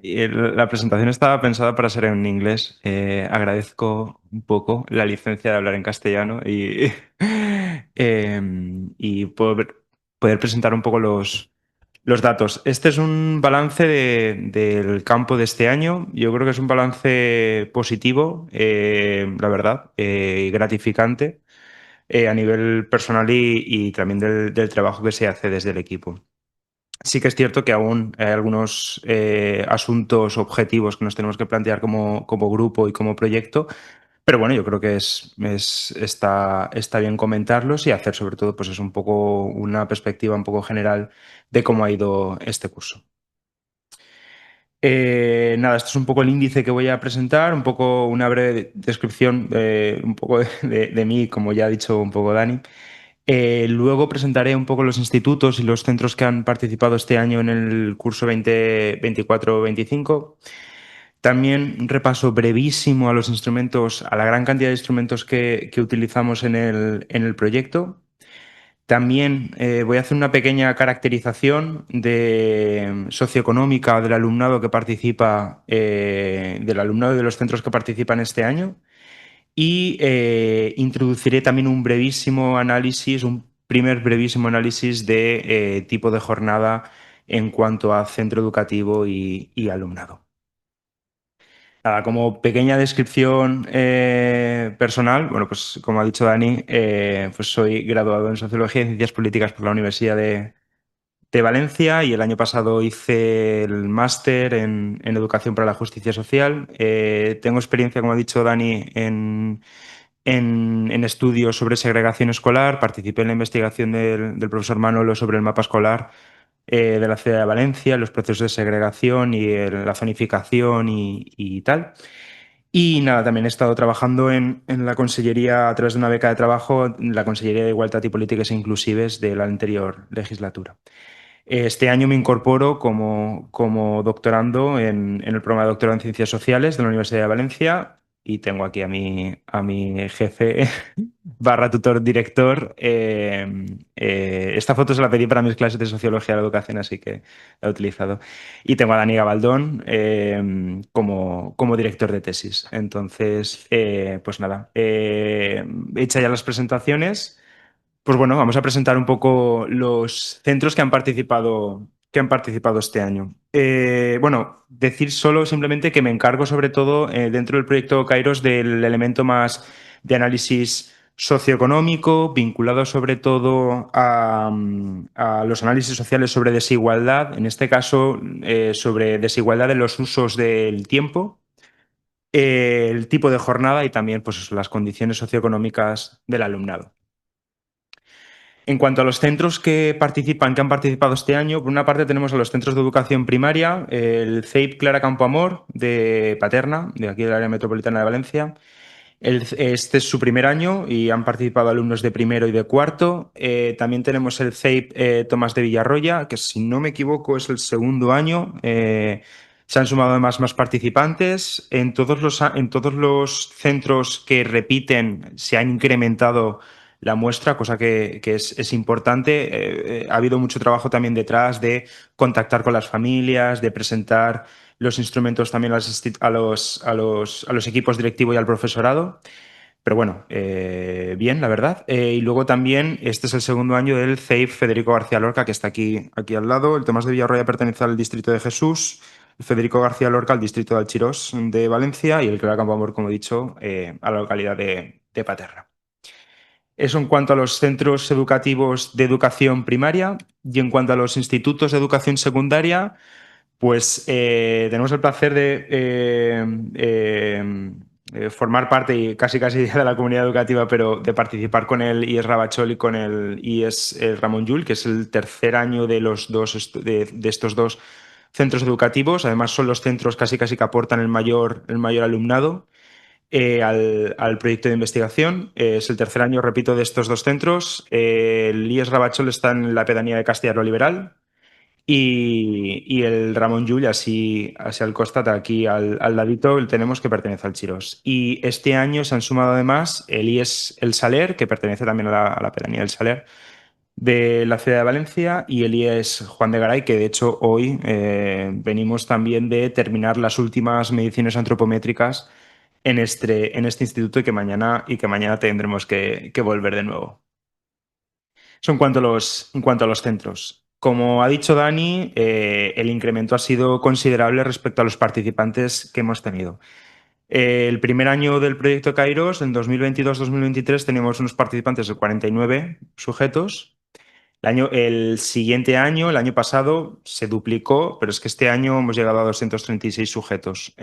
La presentación estaba pensada para ser en inglés. Agradezco un poco la licencia de hablar en castellano y poder presentar un poco los datos. Este es un balance del campo de este año. Yo creo que es un balance positivo, la verdad, y gratificante a nivel personal y también del trabajo que se hace desde el equipo. Sí que es cierto que aún hay algunos asuntos objetivos que nos tenemos que plantear como grupo y como proyecto, pero bueno, yo creo que está bien comentarlos y hacer sobre todo pues es un poco una perspectiva un poco general de cómo ha ido este curso. Nada, esto es un poco el índice que voy a presentar, un poco una breve descripción un poco de mí, como ya ha dicho un poco Dani. Luego presentaré un poco los institutos y los centros que han participado este año en el curso 2024-25. También un repaso brevísimo a los instrumentos, a la gran cantidad de instrumentos que utilizamos en el proyecto. También voy a hacer una pequeña caracterización socioeconómica del alumnado que participa, del alumnado de los centros que participan este año. Y introduciré también un brevísimo análisis, un primer brevísimo análisis de tipo de jornada en cuanto a centro educativo y alumnado. Nada, como pequeña descripción personal, bueno, pues como ha dicho Dani, pues soy graduado en Sociología y Ciencias Políticas por la Universidad de Valencia y el año pasado hice el máster en Educación para la Justicia Social. Tengo experiencia, como ha dicho Dani, en estudios sobre segregación escolar. Participé en la investigación del profesor Manolo sobre el mapa escolar de la ciudad de Valencia, los procesos de segregación y la zonificación y tal. Y nada, también he estado trabajando en la Consellería, a través de una beca de trabajo, en la Consellería de Igualdad y Políticas Inclusives de la anterior legislatura. Este año me incorporo como doctorando en el programa de doctorado en Ciencias Sociales de la Universidad de Valencia y tengo aquí a mi jefe barra tutor director. Esta foto se la pedí para mis clases de Sociología de la Educación, así que la he utilizado. Y tengo a Dani Gabaldón como director de tesis. Entonces, pues nada, hecha ya las presentaciones. Pues bueno, vamos a presentar un poco los centros que han participado este año. Bueno, decir solo simplemente que me encargo sobre todo dentro del proyecto Kairos del elemento más de análisis socioeconómico, vinculado sobre todo a los análisis sociales sobre desigualdad, en este caso sobre desigualdad en los usos del tiempo, el tipo de jornada y también pues, las condiciones socioeconómicas del alumnado. En cuanto a los centros que han participado este año, por una parte tenemos a los centros de educación primaria, el CEIP Clara Campoamor de Paterna, de aquí del área metropolitana de Valencia. Este es su primer año y han participado alumnos de primero y de cuarto. También tenemos el CEIP Tomás de Villarroya, que si no me equivoco es el segundo año. Se han sumado además más participantes. En todos los centros que repiten se han incrementado la muestra, cosa que es importante. Ha habido mucho trabajo también detrás de contactar con las familias, de presentar los instrumentos también a los equipos directivos y al profesorado. Pero bueno, bien, la verdad. Y luego también, este es el segundo año del CEIF Federico García Lorca, que está aquí al lado. El Tomás de Villarroya pertenece al distrito de Jesús, el Federico García Lorca al distrito de Alchirós de Valencia y el Clara Campoamor, como he dicho, a la localidad de Paterna. Eso en cuanto a los centros educativos de educación primaria y en cuanto a los institutos de educación secundaria, pues tenemos el placer de formar parte y casi casi de la comunidad educativa, pero de participar con el IES Rabachol y con el IES Ramón Llull, que es el tercer año de estos dos centros educativos. Además, son los centros casi casi que aportan el mayor alumnado al proyecto de investigación. Es el tercer año, repito, de estos dos centros. El IES Rabachol está en la pedanía de Castellar Liberal y el Ramón Llull, así al costat, aquí al ladito, el tenemos que pertenece al Chirós. Y este año se han sumado además el IES El Saler, que pertenece también a la pedanía del Saler, de la ciudad de Valencia y el IES Juan de Garay, que de hecho hoy venimos también de terminar las últimas mediciones antropométricas en este instituto y que mañana tendremos que volver de nuevo. Eso en cuanto a los centros. Como ha dicho Dani, el incremento ha sido considerable respecto a los participantes que hemos tenido. El primer año del proyecto Kairos, en 2022-2023, teníamos unos participantes de 49 sujetos. El siguiente año, el año pasado, se duplicó, pero es que este año hemos llegado a 236 sujetos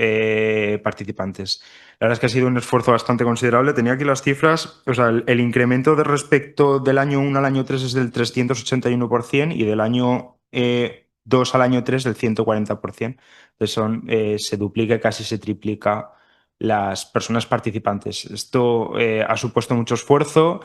participantes. La verdad es que ha sido un esfuerzo bastante considerable. Tenía aquí las cifras, o sea, el incremento de respecto del año 1 al año 3 es del 381% y del año 2 al año 3 del 140%. Entonces se duplica, casi se triplica las personas participantes. Esto ha supuesto mucho esfuerzo.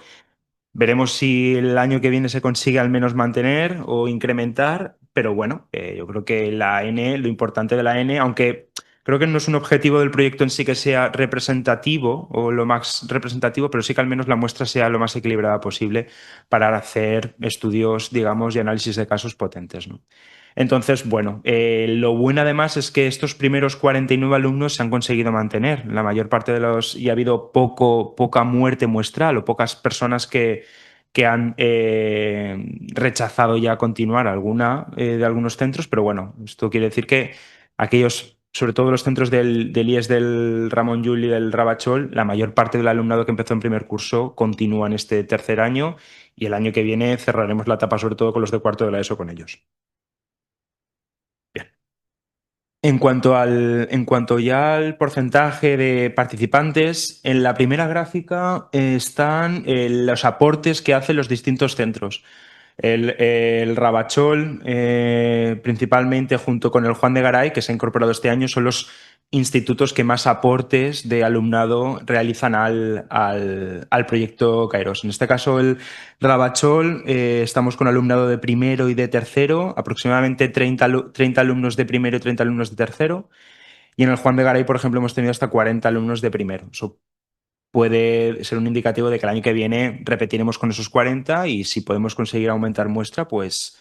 Veremos si el año que viene se consigue al menos mantener o incrementar, pero bueno, yo creo que la N, lo importante de la N, aunque creo que no es un objetivo del proyecto en sí que sea representativo o lo más representativo, pero sí que al menos la muestra sea lo más equilibrada posible para hacer estudios, digamos, y análisis de casos potentes, ¿no? Entonces, bueno, lo bueno además es que estos primeros 49 alumnos se han conseguido mantener. La mayor parte de los, y ha habido poca muerte muestral o pocas personas que han rechazado ya continuar alguna de algunos centros, pero bueno, esto quiere decir que aquellos, sobre todo los centros del IES del Ramón Llull y del Ravachol, la mayor parte del alumnado que empezó en primer curso continúa en este tercer año y el año que viene cerraremos la etapa sobre todo con los de cuarto de la ESO con ellos. En cuanto ya al porcentaje de participantes, en la primera gráfica están los aportes que hacen los distintos centros. El Ravachol, principalmente junto con el Juan de Garay, que se ha incorporado este año, son los institutos que más aportes de alumnado realizan al proyecto Kairos. En este caso, el Ravachol, estamos con alumnado de primero y de tercero, aproximadamente 30 alumnos de primero y 30 alumnos de tercero. Y en el Juan de Garay, por ejemplo, hemos tenido hasta 40 alumnos de primero. Eso puede ser un indicativo de que el año que viene repetiremos con esos 40 y si podemos conseguir aumentar muestra, pues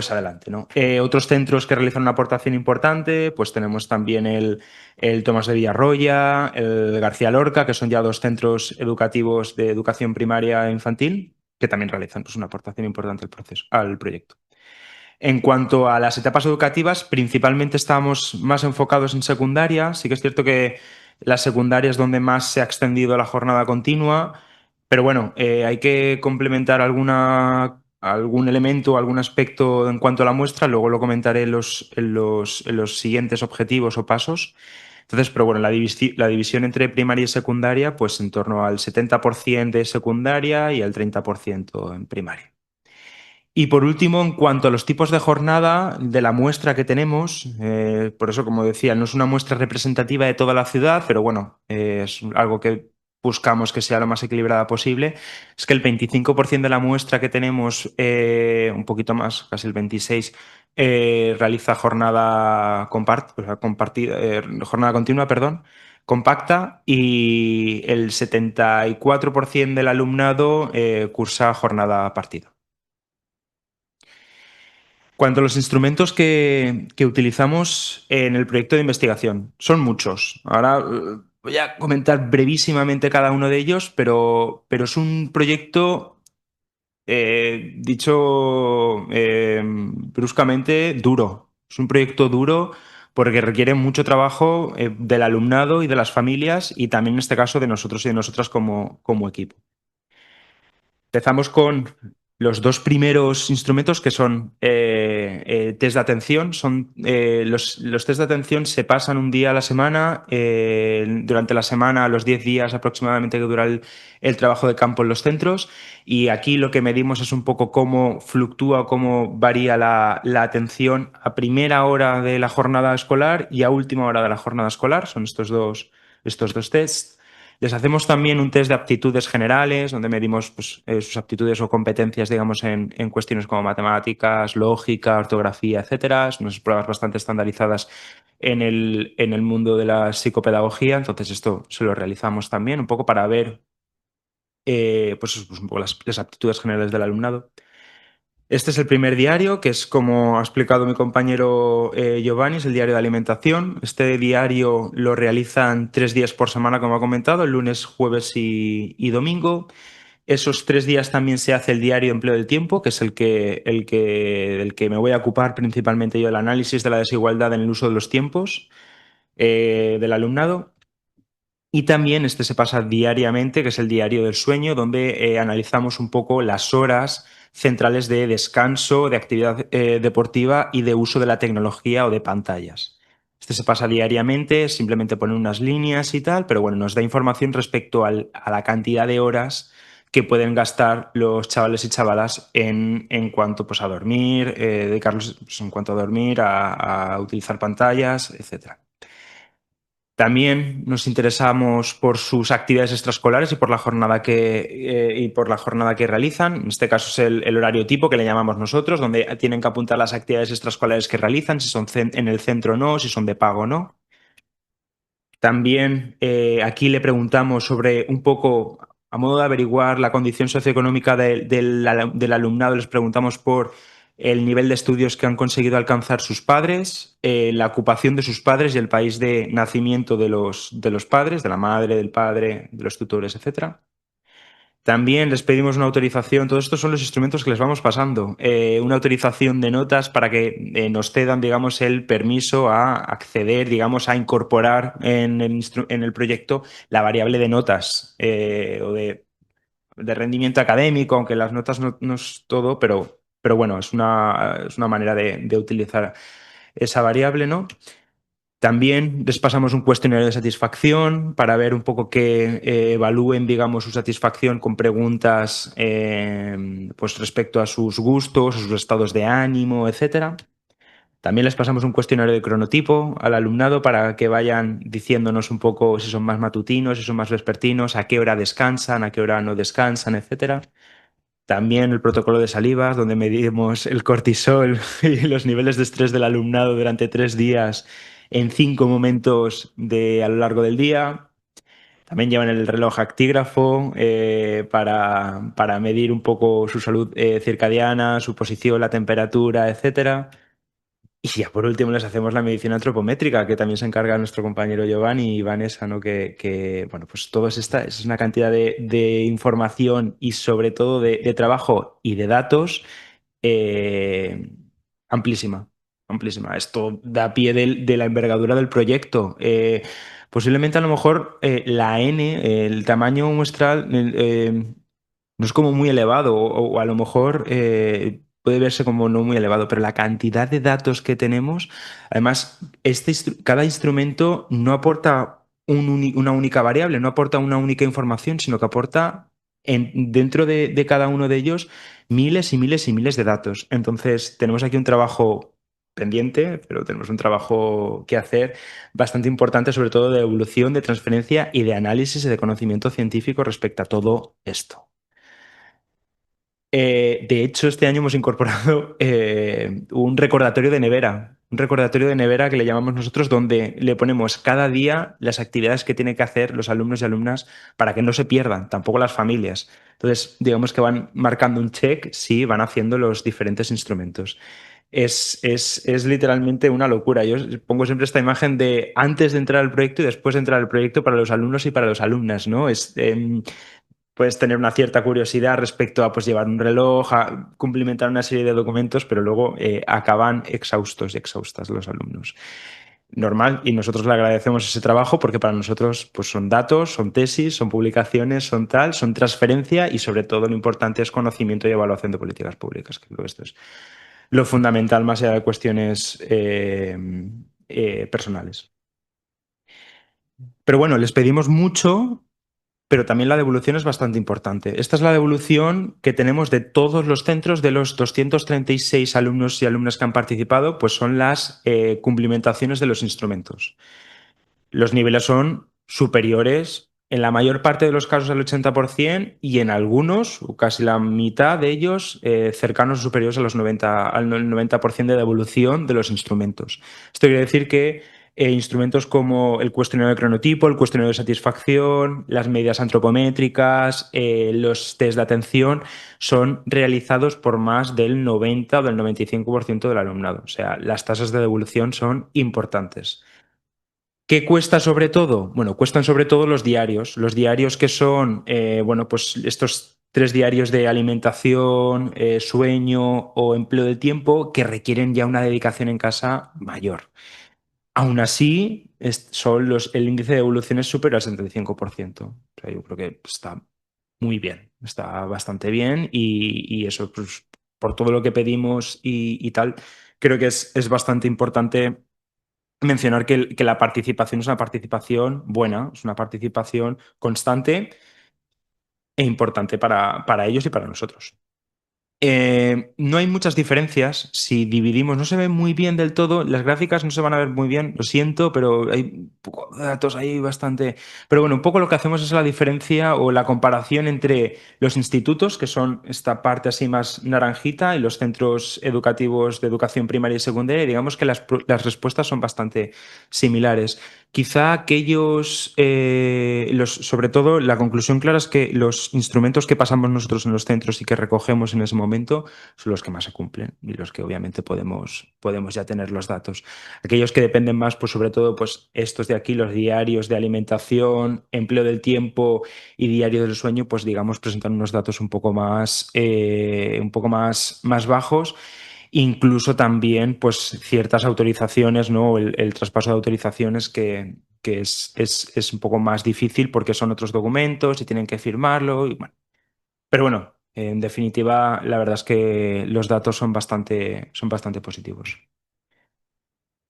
adelante, ¿no? Otros centros que realizan una aportación importante, pues tenemos también el Tomás de Villarroya, el García Lorca, que son ya dos centros educativos de educación primaria e infantil, que también realizan pues, una aportación importante al proyecto. En cuanto a las etapas educativas, principalmente estábamos más enfocados en secundaria. Sí que es cierto que la secundaria es donde más se ha extendido la jornada continua, pero bueno, hay que complementar algún elemento, algún aspecto en cuanto a la muestra, luego lo comentaré en los siguientes objetivos o pasos. Entonces, pero bueno, la división entre primaria y secundaria, pues en torno al 70% de secundaria y al 30% en primaria. Y por último, en cuanto a los tipos de jornada de la muestra que tenemos, por eso, como decía, no es una muestra representativa de toda la ciudad, pero bueno, es algo que buscamos que sea lo más equilibrada posible, es que el 25% de la muestra que tenemos, un poquito más, casi el 26%, realiza jornada o sea, compartida, jornada continua, perdón, compacta, y el 74% del alumnado cursa jornada partida. Cuanto a los instrumentos que utilizamos en el proyecto de investigación, son muchos. Ahora voy a comentar brevísimamente cada uno de ellos, pero es un proyecto, dicho bruscamente, duro. Es un proyecto duro porque requiere mucho trabajo del alumnado y de las familias y también en este caso de nosotros y de nosotras como equipo. Empezamos con los dos primeros instrumentos que son test de atención. Los test de atención se pasan un día a la semana. Durante la semana, los 10 días aproximadamente que dura el trabajo de campo en los centros. Y aquí lo que medimos es un poco cómo fluctúa, cómo varía la atención a primera hora de la jornada escolar y a última hora de la jornada escolar. Son estos dos tests. Les hacemos también un test de aptitudes generales, donde medimos pues, sus aptitudes o competencias, digamos, en cuestiones como matemáticas, lógica, ortografía, etcétera. Son unas pruebas bastante estandarizadas en el mundo de la psicopedagogía. Entonces, esto se lo realizamos también un poco para ver pues un poco las aptitudes generales del alumnado. Este es el primer diario, que es como ha explicado mi compañero Giovanni, es el diario de alimentación. Este diario lo realizan 3 días por semana, como ha comentado, el lunes, jueves y domingo. Esos 3 días también se hace el diario de empleo del tiempo, que es del que me voy a ocupar principalmente yo, el análisis de la desigualdad en el uso de los tiempos del alumnado. Y también este se pasa diariamente, que es el diario del sueño, donde analizamos un poco las horas centrales de descanso, de actividad deportiva y de uso de la tecnología o de pantallas. Este se pasa diariamente, simplemente pone unas líneas y tal, pero bueno, nos da información respecto a la cantidad de horas que pueden gastar los chavales y chavalas en cuanto pues, a dormir, dedicarlos pues, en cuanto a dormir, a utilizar pantallas, etcétera. También nos interesamos por sus actividades extraescolares y por la jornada que realizan. En este caso es el horario tipo que le llamamos nosotros, donde tienen que apuntar las actividades extraescolares que realizan, si son en el centro o no, si son de pago o no. También aquí le preguntamos sobre un poco, a modo de averiguar la condición socioeconómica del alumnado, les preguntamos por el nivel de estudios que han conseguido alcanzar sus padres, la ocupación de sus padres y el país de nacimiento de los padres, de la madre, del padre, de los tutores, etcétera. También les pedimos una autorización, todos estos son los instrumentos que les vamos pasando, una autorización de notas para que nos cedan, digamos, el permiso a acceder, digamos, a incorporar en el proyecto la variable de notas o de rendimiento académico, aunque las notas no es todo, pero bueno, es una manera de utilizar esa variable, ¿no? También les pasamos un cuestionario de satisfacción para ver un poco que evalúen, digamos, su satisfacción con preguntas pues respecto a sus gustos, a sus estados de ánimo, etcétera. También les pasamos un cuestionario de cronotipo al alumnado para que vayan diciéndonos un poco si son más matutinos, si son más vespertinos, a qué hora descansan, a qué hora no descansan, etcétera. También el protocolo de salivas, donde medimos el cortisol y los niveles de estrés del alumnado durante 3 días en 5 momentos a lo largo del día. También llevan el reloj actígrafo para medir un poco su salud circadiana, su posición, la temperatura, etcétera. Y ya por último les hacemos la medición antropométrica, que también se encarga nuestro compañero Giovanni y Vanessa, ¿no? Bueno, pues todo es una cantidad de información y sobre todo de trabajo y de datos eh, amplísima, amplísima. Esto da pie de la envergadura del proyecto. Posiblemente a lo mejor la N, el tamaño muestral, no es como muy elevado o a lo mejor puede verse como no muy elevado, pero la cantidad de datos que tenemos, además, cada instrumento no aporta una única variable, no aporta una única información, sino que aporta dentro de cada uno de ellos miles y miles y miles de datos. Entonces, tenemos aquí un trabajo pendiente, pero tenemos un trabajo que hacer bastante importante, sobre todo de evolución, de transferencia y de análisis y de conocimiento científico respecto a todo esto. De hecho, este año hemos incorporado un recordatorio de nevera que le llamamos nosotros, donde le ponemos cada día las actividades que tienen que hacer los alumnos y alumnas para que no se pierdan, tampoco las familias. Entonces, digamos que van marcando un check si van haciendo los diferentes instrumentos. Es literalmente una locura. Yo pongo siempre esta imagen de antes de entrar al proyecto y después de entrar al proyecto para los alumnos y para las alumnas, ¿no? Puedes tener una cierta curiosidad respecto a pues, llevar un reloj, a cumplimentar una serie de documentos, pero luego acaban exhaustos y exhaustas los alumnos. Normal, y nosotros le agradecemos ese trabajo porque para nosotros pues, son datos, son tesis, son publicaciones, son transferencia y sobre todo lo importante es conocimiento y evaluación de políticas públicas, que creo que esto es lo fundamental más allá de cuestiones personales. Pero bueno, les pedimos mucho, pero también la devolución es bastante importante. Esta es la devolución que tenemos de todos los centros, de los 236 alumnos y alumnas que han participado, pues son las cumplimentaciones de los instrumentos. Los niveles son superiores en la mayor parte de los casos al 80% y en algunos, o casi la mitad de ellos, cercanos o superiores a al 90% de devolución de los instrumentos. Esto quiere decir que instrumentos como el cuestionario de cronotipo, el cuestionario de satisfacción, las medidas antropométricas, los test de atención, son realizados por más del 90 o del 95% del alumnado. O sea, las tasas de devolución son importantes. ¿Qué cuesta sobre todo? Bueno, cuestan sobre todo los diarios que son, bueno, pues estos tres diarios de alimentación, sueño o empleo del tiempo que requieren ya una dedicación en casa mayor. Aún así, el índice de evolución es superior al 75%. O sea, yo creo que está muy bien, está bastante bien y eso, pues, por todo lo que pedimos y tal, creo que es bastante importante mencionar que la participación es una participación buena, es una participación constante e importante para ellos y para nosotros. No hay muchas diferencias si dividimos, no se ve muy bien del todo, las gráficas no se van a ver muy bien, lo siento, pero hay un poco de datos ahí bastante. Pero bueno, un poco lo que hacemos es la diferencia o la comparación entre los institutos, que son esta parte así más naranjita, y los centros educativos de educación primaria y secundaria, y digamos que las respuestas son bastante similares. Quizá aquellos, sobre todo, la conclusión clara es que los instrumentos que pasamos nosotros en los centros y que recogemos en ese momento son los que más se cumplen y los que obviamente podemos ya tener los datos. Aquellos que dependen más, pues sobre todo, pues estos de aquí, los diarios de alimentación, empleo del tiempo y diario del sueño, pues digamos, presentan unos datos un poco más bajos. Incluso también, pues, ciertas autorizaciones, ¿no? El traspaso de autorizaciones que es un poco más difícil porque son otros documentos y tienen que firmarlo. Bueno. Pero bueno, en definitiva, la verdad es que los datos son bastante positivos.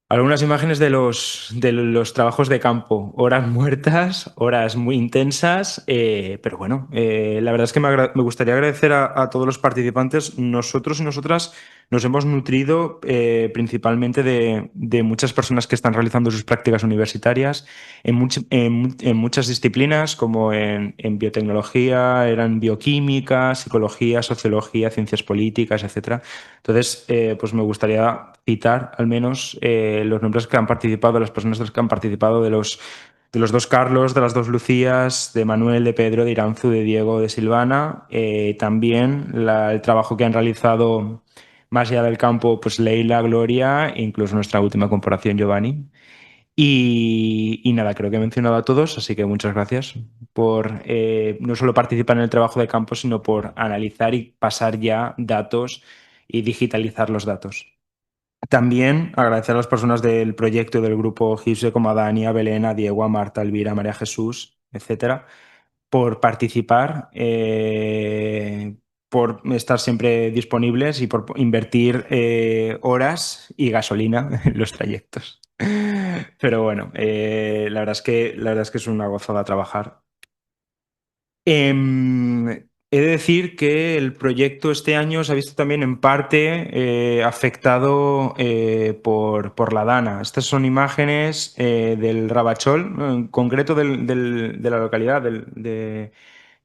Algunas imágenes de los trabajos de campo, horas muertas, horas muy intensas, pero bueno, la verdad es que me gustaría agradecer a todos los participantes. Nosotros y nosotras nos hemos nutrido principalmente de muchas personas que están realizando sus prácticas universitarias en muchas disciplinas, como en biotecnología, eran bioquímica, psicología, sociología, ciencias políticas, etcétera. Entonces, pues me gustaría citar al menos los nombres que han participado, las personas que han participado de los dos Carlos, de las dos Lucías, de Manuel, de Pedro, de Iranzu, de Diego, de Silvana. También el trabajo que han realizado más allá del campo, pues Leila, Gloria, e incluso nuestra última corporación, Giovanni. Y nada, creo que he mencionado a todos, así que muchas gracias por no solo participar en el trabajo de campo, sino por analizar y pasar ya datos y digitalizar los datos. También agradecer a las personas del proyecto del grupo GISE como a Dani, a Belén, a Diego, a Marta, a Elvira, a María Jesús, etcétera, por participar, por estar siempre disponibles y por invertir horas y gasolina en los trayectos. Pero bueno, la verdad es que es una gozada trabajar. He de decir que el proyecto este año se ha visto también en parte afectado por la Dana. Estas son imágenes del Ravachol, ¿no? En concreto de la localidad, de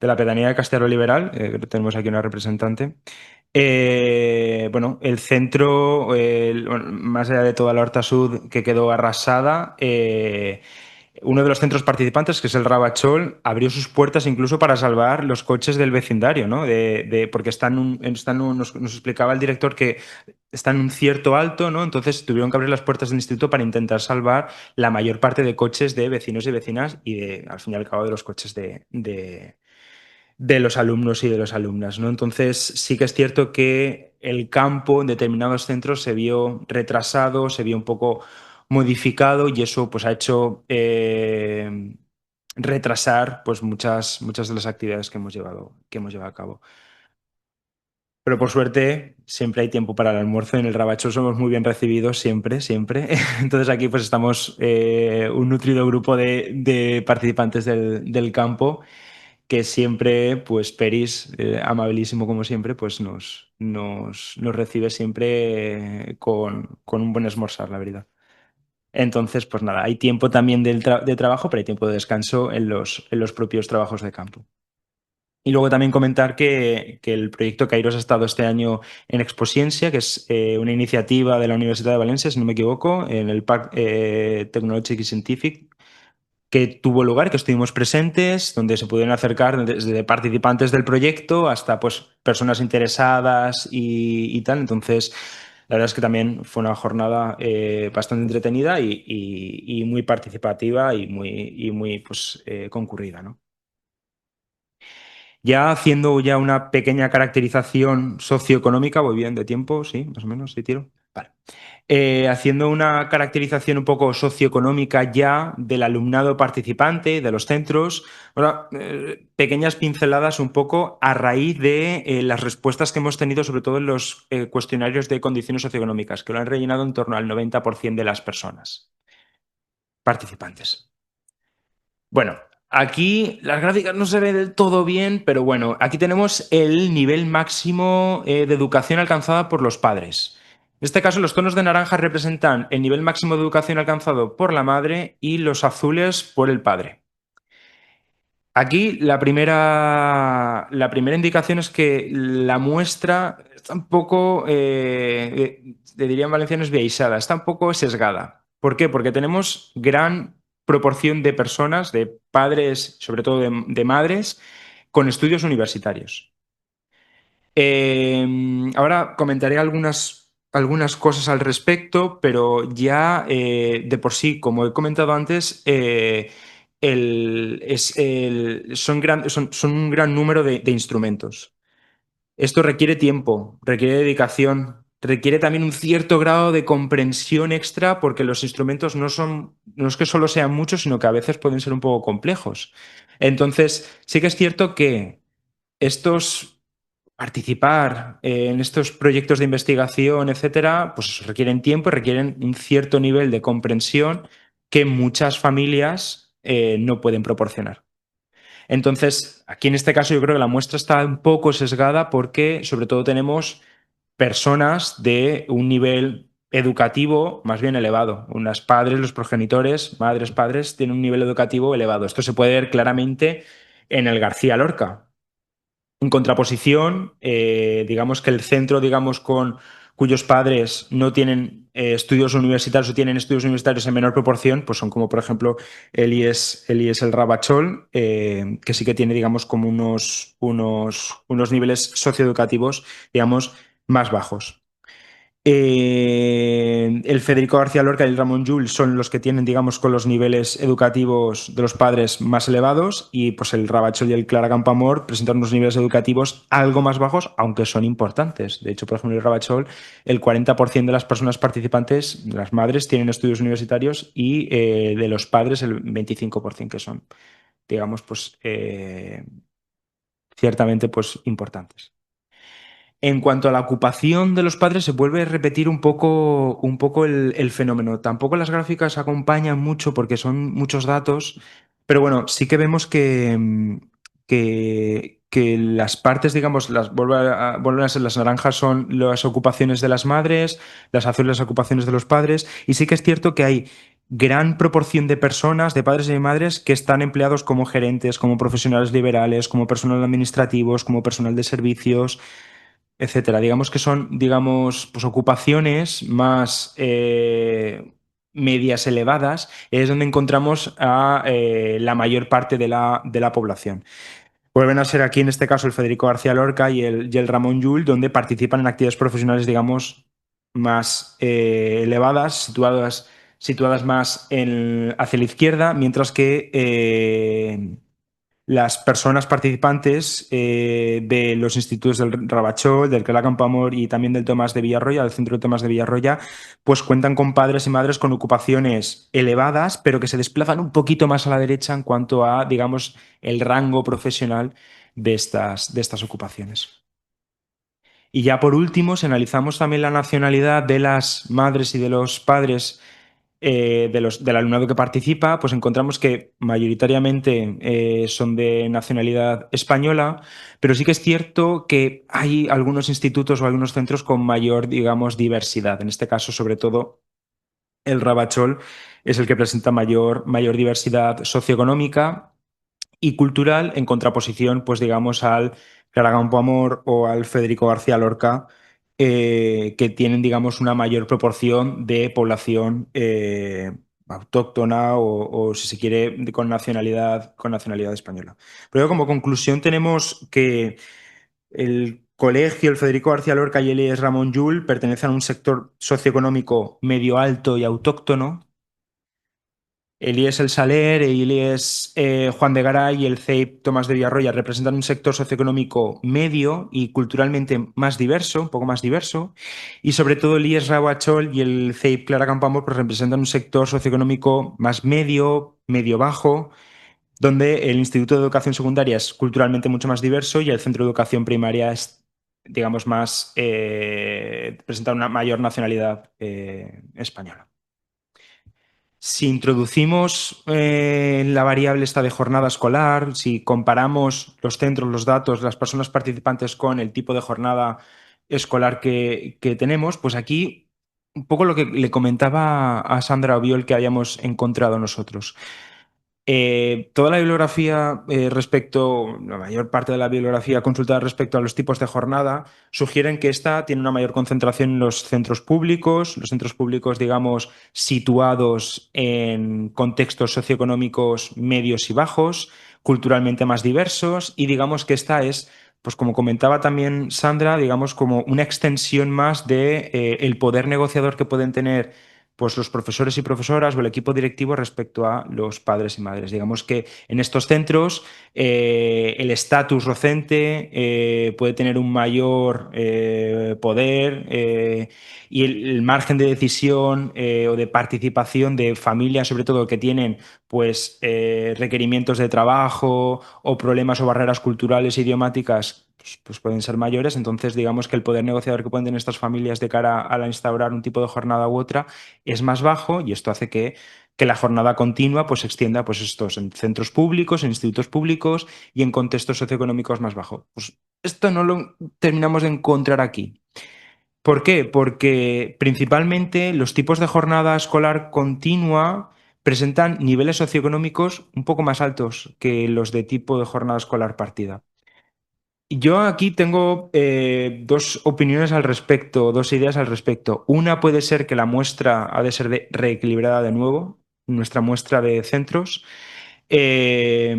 la pedanía de Castelló Liberal. Tenemos aquí una representante. Bueno, el centro, bueno, más allá de toda la Horta Sud que quedó arrasada, uno de los centros participantes, que es el Ravachol, abrió sus puertas incluso para salvar los coches del vecindario, ¿no? Porque nos explicaba el director que está en un cierto alto, ¿no? Entonces tuvieron que abrir las puertas del instituto para intentar salvar la mayor parte de coches de vecinos y vecinas y, al fin y al cabo, de los coches de los alumnos y de las alumnas, ¿no? Entonces, sí que es cierto que el campo en determinados centros se vio retrasado, se vio un poco modificado y eso pues ha hecho retrasar pues muchas de las actividades que hemos llevado a cabo. Pero por suerte siempre hay tiempo para el almuerzo. En el Rabacho somos muy bien recibidos siempre, siempre. Entonces aquí pues estamos un nutrido grupo de participantes del campo que siempre, pues Peris, amabilísimo como siempre, pues nos recibe siempre con un buen esmorzar, la verdad. Entonces, pues nada, hay tiempo también de trabajo, pero hay tiempo de descanso en los propios trabajos de campo. Y luego también comentar que el proyecto Kairos ha estado este año en Exposiencia, que es una iniciativa de la Universidad de Valencia, si no me equivoco, en el Parc Tecnològic y Científic, que tuvo lugar, que estuvimos presentes, donde se pudieron acercar desde participantes del proyecto hasta pues, personas interesadas y tal. Entonces, la verdad es que también fue una jornada bastante entretenida y muy participativa y muy pues, concurrida, ¿no? Ya haciendo ya una pequeña caracterización socioeconómica, voy bien de tiempo, sí, más o menos, sí tiro. Vale. Haciendo una caracterización un poco socioeconómica ya del alumnado participante, de los centros, ahora, pequeñas pinceladas un poco a raíz de las respuestas que hemos tenido, sobre todo en los cuestionarios de condiciones socioeconómicas, que lo han rellenado en torno al 90% de las personas participantes. Bueno, aquí las gráficas no se ven del todo bien, pero bueno, aquí tenemos el nivel máximo de educación alcanzada por los padres. En este caso, los tonos de naranja representan el nivel máximo de educación alcanzado por la madre y los azules por el padre. Aquí la primera indicación es que la muestra está un poco, te diría en valenciano, esbiaixada, está un poco sesgada. ¿Por qué? Porque tenemos gran proporción de personas, de padres, sobre todo de madres, con estudios universitarios. Ahora comentaré algunas cosas al respecto, pero ya de por sí, como he comentado antes, son un gran número de instrumentos. Esto requiere tiempo, requiere dedicación, requiere también un cierto grado de comprensión extra porque los instrumentos no es que solo sean muchos, sino que a veces pueden ser un poco complejos. Entonces, sí que es cierto que estos participar en estos proyectos de investigación, etcétera, pues requieren tiempo y requieren un cierto nivel de comprensión que muchas familias no pueden proporcionar. Entonces, aquí en este caso yo creo que la muestra está un poco sesgada porque sobre todo tenemos personas de un nivel educativo más bien elevado. Unas padres, los progenitores, madres, padres, tienen un nivel educativo elevado. Esto se puede ver claramente en el García Lorca. En contraposición, digamos que el centro, digamos, cuyos padres no tienen estudios universitarios o tienen estudios universitarios en menor proporción, pues son como, por ejemplo, el Rabachol, que sí que tiene, digamos, como unos niveles socioeducativos, digamos, más bajos. El Federico García Lorca y el Ramón Llull son los que tienen, digamos, con los niveles educativos de los padres más elevados y pues el Rabachol y el Clara Campoamor presentan unos niveles educativos algo más bajos, aunque son importantes. De hecho, por ejemplo, el Rabachol, el 40% de las personas participantes, de las madres, tienen estudios universitarios y de los padres el 25% que son, digamos, pues ciertamente pues importantes. En cuanto a la ocupación de los padres, se vuelve a repetir un poco el fenómeno. Tampoco las gráficas acompañan mucho porque son muchos datos, pero bueno, sí que vemos que las partes, digamos, vuelven a ser las naranjas son las ocupaciones de las madres, las azules las ocupaciones de los padres, y sí que es cierto que hay gran proporción de personas, de padres y de madres, que están empleados como gerentes, como profesionales liberales, como personal administrativos, como personal de servicios, etcétera. Digamos que son, digamos, pues ocupaciones más medias elevadas, es donde encontramos a la mayor parte de la población. Vuelven a ser aquí, en este caso, el Federico García Lorca y el Ramón Llull, donde participan en actividades profesionales, digamos, más elevadas, situadas más hacia la izquierda, mientras que las personas participantes de los institutos del Rabachol, del Cala Campoamor y también del Tomás de Villarroya, del Centro de Tomás de Villarroya, pues cuentan con padres y madres con ocupaciones elevadas, pero que se desplazan un poquito más a la derecha en cuanto a, digamos, el rango profesional de estas ocupaciones. Y ya por último, si analizamos también la nacionalidad de las madres y de los padres del alumnado que participa, pues encontramos que mayoritariamente son de nacionalidad española, pero sí que es cierto que hay algunos institutos o algunos centros con mayor, digamos, diversidad. En este caso, sobre todo, el Rabachol es el que presenta mayor diversidad socioeconómica y cultural en contraposición, pues digamos, al Clara Campoamor o al Federico García Lorca, que tienen, digamos, una mayor proporción de población autóctona o, si se quiere, con nacionalidad española. Pero como conclusión tenemos que el colegio, el Federico García Lorca y el IES Ramón Llull pertenecen a un sector socioeconómico medio alto y autóctono. El IES El Saler, el IES Juan de Garay y el CEIP Tomás de Villarroya representan un sector socioeconómico medio y culturalmente más diverso, un poco más diverso. Y sobre todo el IES Rabachol y el CEIP Clara Campoamor pues representan un sector socioeconómico más medio, medio-bajo, donde el Instituto de Educación Secundaria es culturalmente mucho más diverso y el Centro de Educación Primaria es, digamos, más, presenta una mayor nacionalidad española. Si introducimos la variable esta de jornada escolar, si comparamos los centros, los datos, las personas participantes con el tipo de jornada escolar que tenemos, pues aquí un poco lo que le comentaba a Sandra Obiol que habíamos encontrado nosotros. Toda la bibliografía la mayor parte de la bibliografía consultada respecto a los tipos de jornada, sugieren que esta tiene una mayor concentración en los centros públicos, digamos, situados en contextos socioeconómicos medios y bajos, culturalmente más diversos, y digamos que esta es, pues como comentaba también Sandra, digamos, como una extensión más de el poder negociador que pueden tener pues los profesores y profesoras o el equipo directivo respecto a los padres y madres. Digamos que en estos centros el estatus docente puede tener un mayor poder y el margen de decisión o de participación de familias, sobre todo que tienen pues requerimientos de trabajo o problemas o barreras culturales e idiomáticas pues pueden ser mayores. Entonces, digamos que el poder negociador que pueden tener estas familias de cara a la instaurar un tipo de jornada u otra es más bajo y esto hace que la jornada continua pues, se extienda pues, estos, en centros públicos, en institutos públicos y en contextos socioeconómicos más bajos. Pues esto no lo terminamos de encontrar aquí. ¿Por qué? Porque principalmente los tipos de jornada escolar continua presentan niveles socioeconómicos un poco más altos que los de tipo de jornada escolar partida. Yo aquí tengo dos opiniones al respecto, dos ideas al respecto. Una puede ser que la muestra ha de ser reequilibrada de nuevo, nuestra muestra de centros, eh,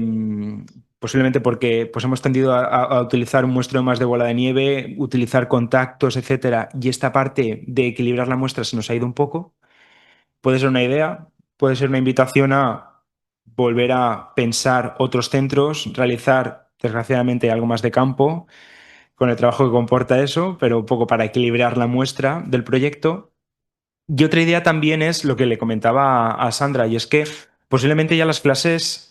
posiblemente porque pues, hemos tendido a utilizar un muestreo más de bola de nieve, utilizar contactos, etcétera, y esta parte de equilibrar la muestra se nos ha ido un poco. Puede ser una idea, puede ser una invitación a volver a pensar otros centros, realizar, desgraciadamente, algo más de campo con el trabajo que comporta eso, pero un poco para equilibrar la muestra del proyecto. Y otra idea también es lo que le comentaba a Sandra, y es que posiblemente ya las clases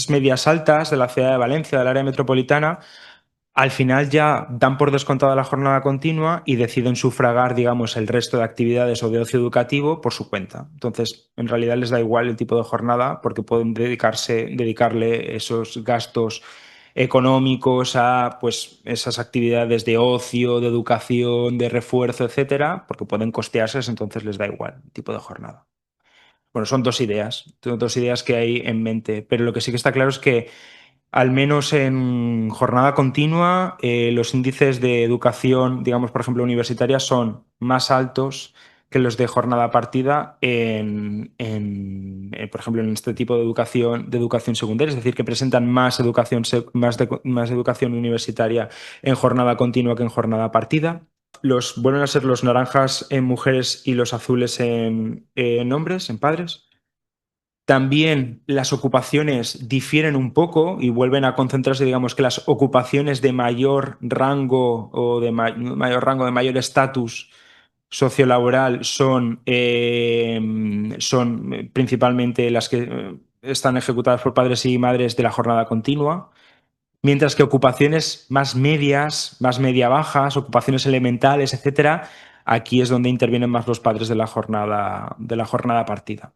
medias altas de la ciudad de Valencia, del área metropolitana, al final ya dan por descontada la jornada continua y deciden sufragar, digamos, el resto de actividades o de ocio educativo por su cuenta. Entonces, en realidad les da igual el tipo de jornada porque pueden dedicarle esos gastos económicos a pues esas actividades de ocio, de educación, de refuerzo, etcétera, porque pueden costearse, entonces les da igual el tipo de jornada. Bueno, son dos ideas que hay en mente, pero lo que sí que está claro es que al menos en jornada continua, los índices de educación, digamos, por ejemplo, universitaria, son más altos que los de jornada partida por ejemplo, en este tipo de educación secundaria, es decir, que presentan más educación, más educación universitaria en jornada continua que en jornada partida. Vuelven a ser los naranjas en mujeres y los azules en hombres, en padres. También las ocupaciones difieren un poco y vuelven a concentrarse, digamos que las ocupaciones de mayor rango o de mayor rango, de mayor estatus sociolaboral son principalmente las que están ejecutadas por padres y madres de la jornada continua, mientras que ocupaciones más medias, más media-bajas, ocupaciones elementales, etcétera, aquí es donde intervienen más los padres de la jornada partida.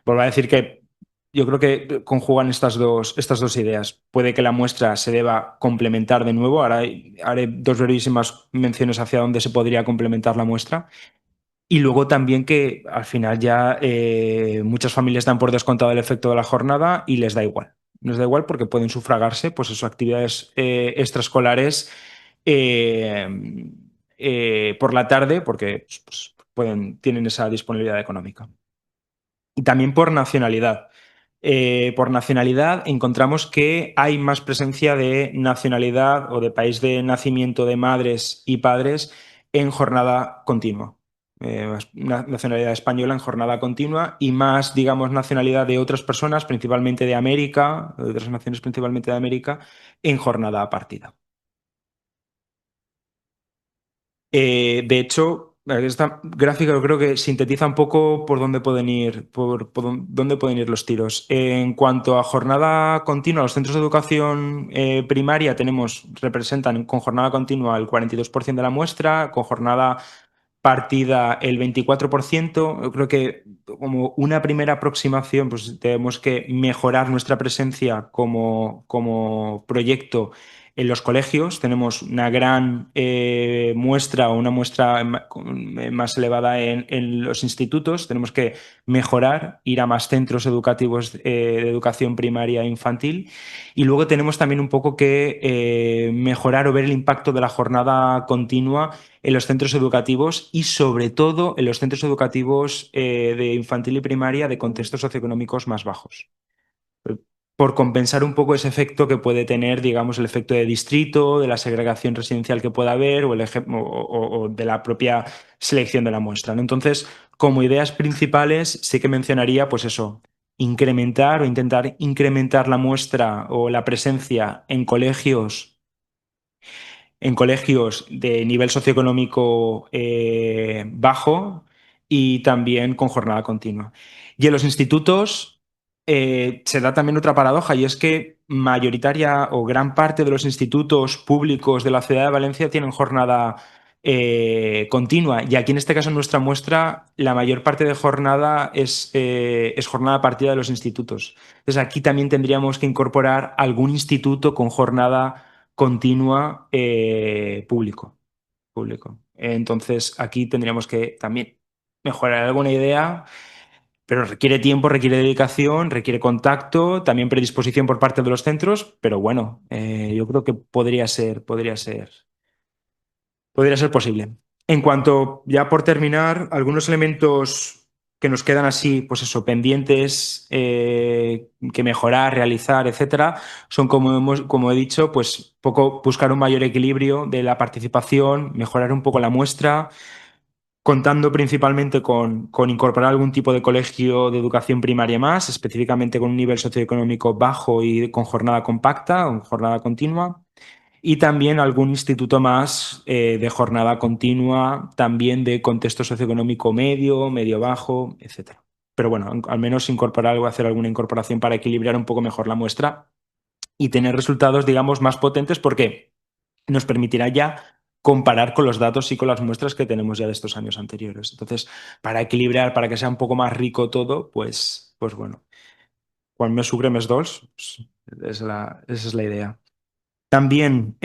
Vuelvo a decir que yo creo que conjugan estas dos ideas. Puede que la muestra se deba complementar de nuevo. Ahora haré dos brevísimas menciones hacia dónde se podría complementar la muestra. Y luego también que al final ya muchas familias dan por descontado el efecto de la jornada y les da igual. nos da igual porque pueden sufragarse, pues eso, actividades extraescolares eh, por la tarde porque pues, tienen esa disponibilidad económica. Y también por nacionalidad. Por nacionalidad encontramos que hay más presencia de nacionalidad o de país de nacimiento de madres y padres en jornada continua. Nacionalidad española en jornada continua y más, digamos, nacionalidad de otras personas, principalmente de América, de otras naciones principalmente de América, en jornada partida. De hecho, esta gráfica yo creo que sintetiza un poco por dónde pueden ir, dónde pueden ir los tiros. En cuanto a jornada continua, los centros de educación primaria representan con jornada continua el 42% de la muestra, con jornada partida el 24%. Yo creo que como una primera aproximación, pues tenemos que mejorar nuestra presencia como proyecto en los colegios. Tenemos una gran muestra o una muestra más elevada en los institutos. Tenemos que mejorar, ir a más centros educativos de educación primaria e infantil. Y luego tenemos también un poco que mejorar o ver el impacto de la jornada continua en los centros educativos y sobre todo en los centros educativos de infantil y primaria de contextos socioeconómicos más bajos. Por compensar un poco ese efecto que puede tener, digamos, el efecto de distrito, de la segregación residencial que pueda haber o de la propia selección de la muestra, ¿no? Entonces, como ideas principales, sí que mencionaría, pues eso, incrementar o intentar incrementar la muestra o la presencia en colegios de nivel socioeconómico bajo y también con jornada continua. Y en los institutos se da también otra paradoja y es que mayoritaria o gran parte de los institutos públicos de la ciudad de Valencia tienen jornada continua y aquí en este caso en nuestra muestra la mayor parte de jornada es jornada partida de los institutos. Entonces aquí también tendríamos que incorporar algún instituto con jornada continua público. Entonces, aquí tendríamos que también mejorar alguna idea, pero requiere tiempo, requiere dedicación, requiere contacto, también predisposición por parte de los centros, pero bueno, yo creo que podría ser posible. En cuanto, ya por terminar, algunos elementos que nos quedan así, pues eso, pendientes, que mejorar, realizar, etcétera, son como he dicho, pues poco buscar un mayor equilibrio de la participación, mejorar un poco la muestra, contando principalmente con incorporar algún tipo de colegio de educación primaria más, específicamente con un nivel socioeconómico bajo y con jornada compacta o jornada continua y también algún instituto más de jornada continua, también de contexto socioeconómico medio, medio bajo, etcétera. Pero bueno, al menos incorporar algo, hacer alguna incorporación para equilibrar un poco mejor la muestra y tener resultados, digamos, más potentes porque nos permitirá ya comparar con los datos y con las muestras que tenemos ya de estos años anteriores. Entonces, para equilibrar, para que sea un poco más rico todo, pues bueno, quan més sucre, més dolç, pues, esa es la idea. También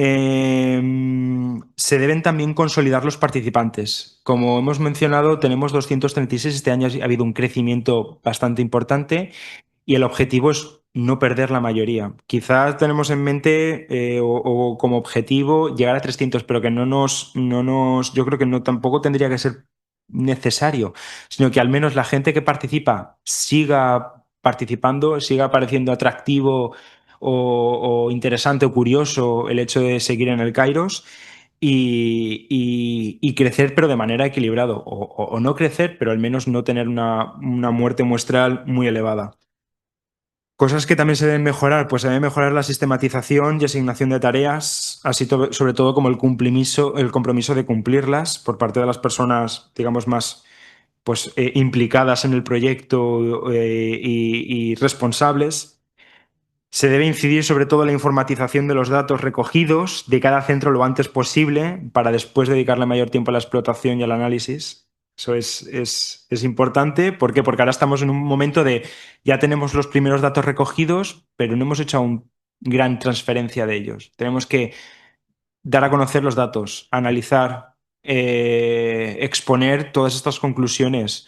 se deben también consolidar los participantes. Como hemos mencionado, tenemos 236, este año ha habido un crecimiento bastante importante y el objetivo es no perder la mayoría. Quizás tenemos en mente o como objetivo llegar a 300, pero que yo creo que no tampoco tendría que ser necesario, sino que al menos la gente que participa siga participando, siga pareciendo atractivo o interesante o curioso el hecho de seguir en el Kairos y crecer pero de manera equilibrada o no crecer, pero al menos no tener una muerte muestral muy elevada. Cosas que también se deben mejorar, pues se debe mejorar la sistematización y asignación de tareas, así sobre todo como el compromiso de cumplirlas por parte de las personas, digamos, más pues, implicadas en el proyecto y responsables. Se debe incidir sobre todo en la informatización de los datos recogidos de cada centro lo antes posible para después dedicarle mayor tiempo a la explotación y al análisis. Eso es importante. ¿Por qué? Porque ahora estamos en un momento de ya tenemos los primeros datos recogidos, pero no hemos hecho aún gran transferencia de ellos. Tenemos que dar a conocer los datos, analizar, exponer todas estas conclusiones,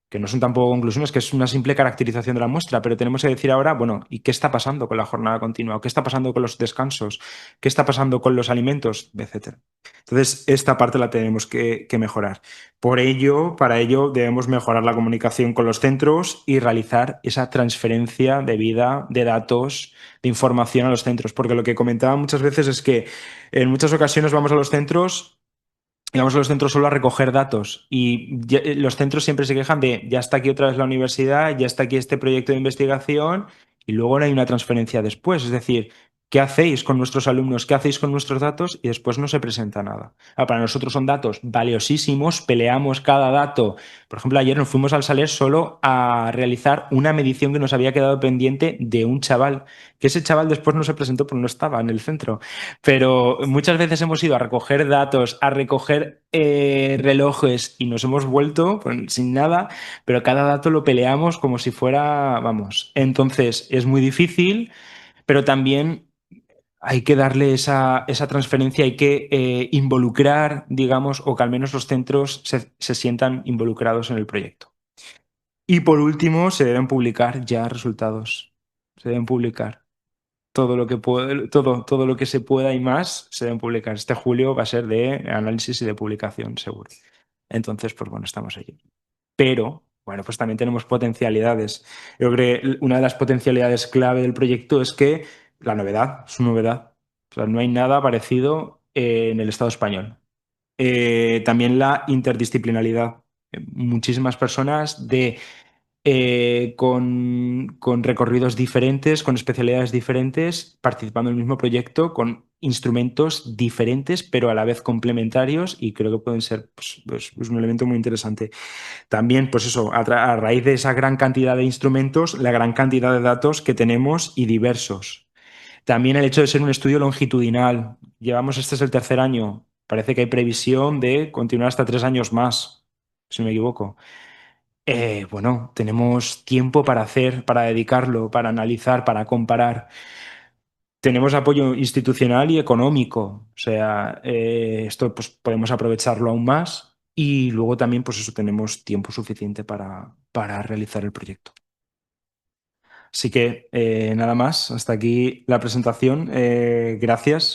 que no son tampoco conclusiones, que es una simple caracterización de la muestra, pero tenemos que decir ahora, bueno, ¿y qué está pasando con la jornada continua? ¿Qué está pasando con los descansos? ¿Qué está pasando con los alimentos? Etcétera. Entonces, esta parte la tenemos que mejorar. Por ello, para ello, debemos mejorar la comunicación con los centros y realizar esa transferencia de vida, de datos, de información a los centros, porque lo que comentaba muchas veces es que en muchas ocasiones vamos a los centros y vamos a los centros solo a recoger datos y los centros siempre se quejan de ya está aquí otra vez la universidad, ya está aquí este proyecto de investigación y luego no hay una transferencia después. Es decir, ¿qué hacéis con nuestros alumnos? ¿Qué hacéis con nuestros datos? Y después no se presenta nada. Para nosotros son datos valiosísimos, peleamos cada dato. Por ejemplo, ayer nos fuimos al Saler solo a realizar una medición que nos había quedado pendiente de un chaval, que ese chaval después no se presentó porque no estaba en el centro. Pero muchas veces hemos ido a recoger datos, a recoger relojes y nos hemos vuelto pues, sin nada, pero cada dato lo peleamos como si fuera, vamos. Entonces es muy difícil, pero también hay que darle esa transferencia, hay que involucrar, digamos, o que al menos los centros se sientan involucrados en el proyecto. Y por último, se deben publicar ya resultados. Se deben publicar todo lo que todo lo que se pueda y más se deben publicar. Este julio va a ser de análisis y de publicación, seguro. Entonces, pues bueno, estamos allí. Pero, bueno, pues también tenemos potencialidades. Yo creo que una de las potencialidades clave del proyecto es que la novedad, su novedad. O sea, no hay nada parecido en el Estado español. También la interdisciplinaridad. Muchísimas personas con recorridos diferentes, con especialidades diferentes, participando en el mismo proyecto, con instrumentos diferentes, pero a la vez complementarios, y creo que pueden ser pues un elemento muy interesante. También, pues eso, a raíz de esa gran cantidad de instrumentos, la gran cantidad de datos que tenemos y diversos. También el hecho de ser un estudio longitudinal. Este es el tercer año. Parece que hay previsión de continuar hasta 3 años más, si no me equivoco. Bueno, tenemos tiempo para hacer, para dedicarlo, para analizar, para comparar. Tenemos apoyo institucional y económico, o sea, esto pues podemos aprovecharlo aún más y luego también pues eso tenemos tiempo suficiente para realizar el proyecto. Así que nada más, hasta aquí la presentación. Gracias.